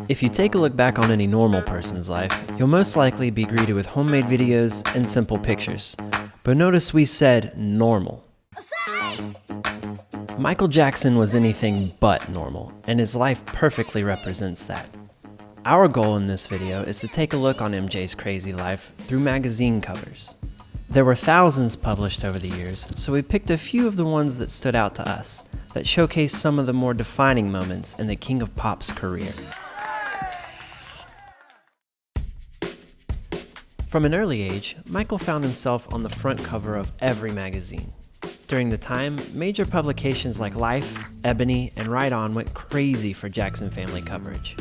If you take a look back on any normal person's life, you'll most likely be greeted with homemade videos and simple pictures. But notice we said normal. Michael Jackson was anything but normal, and his life perfectly represents that. Our goal in this video is to take a look on MJ's crazy life through magazine covers. There were thousands published over the years, so we picked a few of the ones that stood out to us, that showcase some of the more defining moments in the King of Pop's career. From an early age, Michael found himself on the front cover of every magazine. During the time, major publications like Life, Ebony, and Right On went crazy for Jackson family coverage.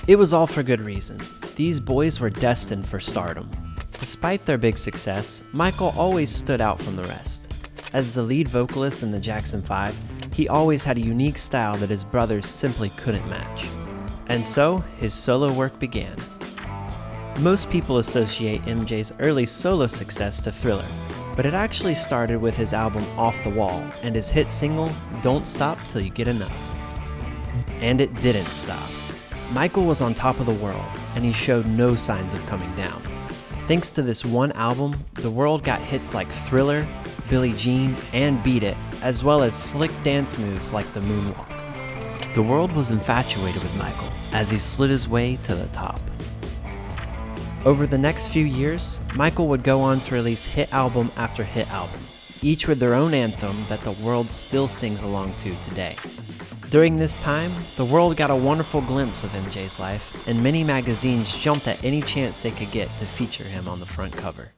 It was all for good reason. These boys were destined for stardom. Despite their big success, Michael always stood out from the rest. As the lead vocalist in the Jackson 5, he always had a unique style that his brothers simply couldn't match. And so, his solo work began. Most people associate MJ's early solo success to Thriller, but it actually started with his album Off the Wall and his hit single, Don't Stop Till You Get Enough. And it didn't stop. Michael was on top of the world, and he showed no signs of coming down. Thanks to this one album, the world got hits like Thriller, Billie Jean, and Beat It, as well as slick dance moves like the moonwalk. The world was infatuated with Michael as he slid his way to the top. Over the next few years, Michael would go on to release hit album after hit album, each with their own anthem that the world still sings along to today. During this time, the world got a wonderful glimpse of MJ's life, and many magazines jumped at any chance they could get to feature him on the front cover.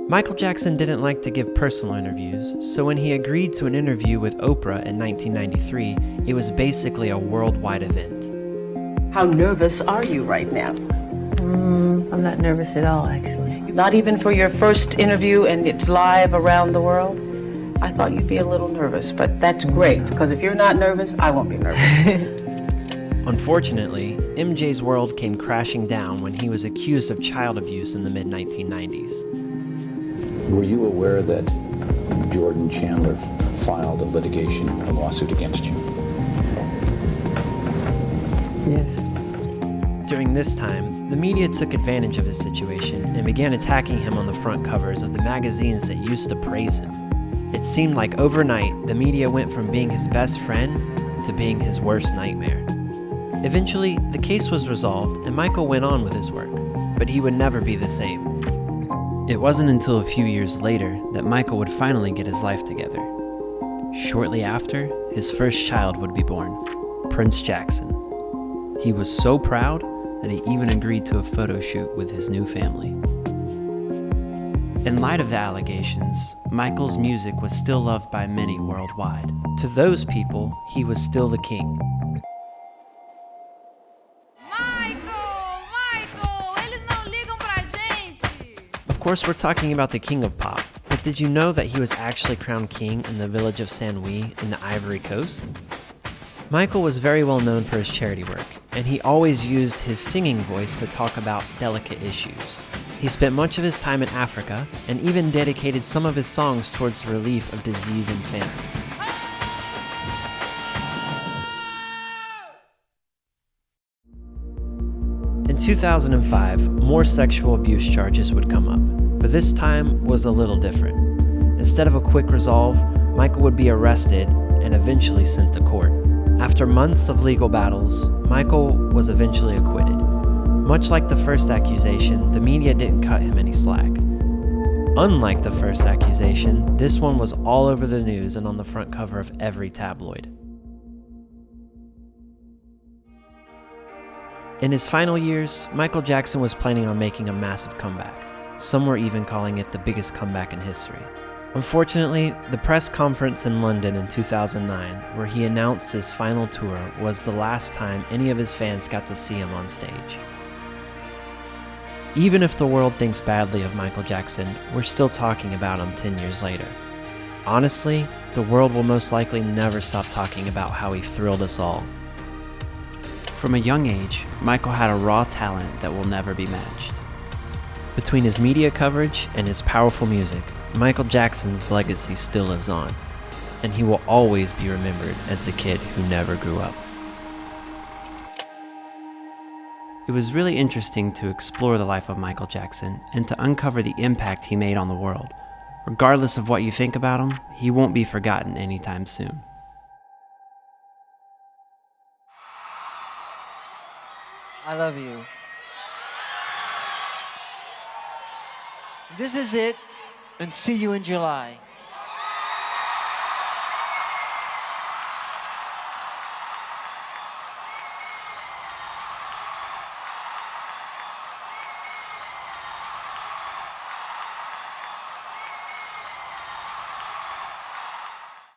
Michael Jackson didn't like to give personal interviews, so when he agreed to an interview with Oprah in 1993, it was basically a worldwide event. How nervous are you right now? I'm not nervous at all, actually. Not even for your first interview and it's live around the world? I thought you'd be a little nervous, but that's great, because if you're not nervous, I won't be nervous. Unfortunately, MJ's world came crashing down when he was accused of child abuse in the mid-1990s. Were you aware that Jordan Chandler filed a lawsuit against you? Yes. During this time, the media took advantage of his situation and began attacking him on the front covers of the magazines that used to praise him. It seemed like overnight, the media went from being his best friend to being his worst nightmare. Eventually, the case was resolved and Michael went on with his work, but he would never be the same. It wasn't until a few years later that Michael would finally get his life together. Shortly after, his first child would be born, Prince Jackson. He was so proud that he even agreed to a photo shoot with his new family. In light of the allegations, Michael's music was still loved by many worldwide. To those people, he was still the king. Of course, we're talking about the King of Pop, but did you know that he was actually crowned king in the village of San Louis in the Ivory Coast? Michael was very well known for his charity work, and he always used his singing voice to talk about delicate issues. He spent much of his time in Africa, and even dedicated some of his songs towards the relief of disease and famine. In 2005, more sexual abuse charges would come up, but this time was a little different. Instead of a quick resolve, Michael would be arrested and eventually sent to court. After months of legal battles, Michael was eventually acquitted. Much like the first accusation, the media didn't cut him any slack. Unlike the first accusation, this one was all over the news and on the front cover of every tabloid. In his final years, Michael Jackson was planning on making a massive comeback. Some were even calling it the biggest comeback in history. Unfortunately, the press conference in London in 2009, where he announced his final tour, was the last time any of his fans got to see him on stage. Even if the world thinks badly of Michael Jackson, we're still talking about him 10 years later. Honestly, the world will most likely never stop talking about how he thrilled us all. From a young age, Michael had a raw talent that will never be matched. Between his media coverage and his powerful music, Michael Jackson's legacy still lives on. and he will always be remembered as the kid who never grew up. It was really interesting to explore the life of Michael Jackson and to uncover the impact he made on the world. Regardless of what you think about him, he won't be forgotten anytime soon. I love you. This is it, and see you in July.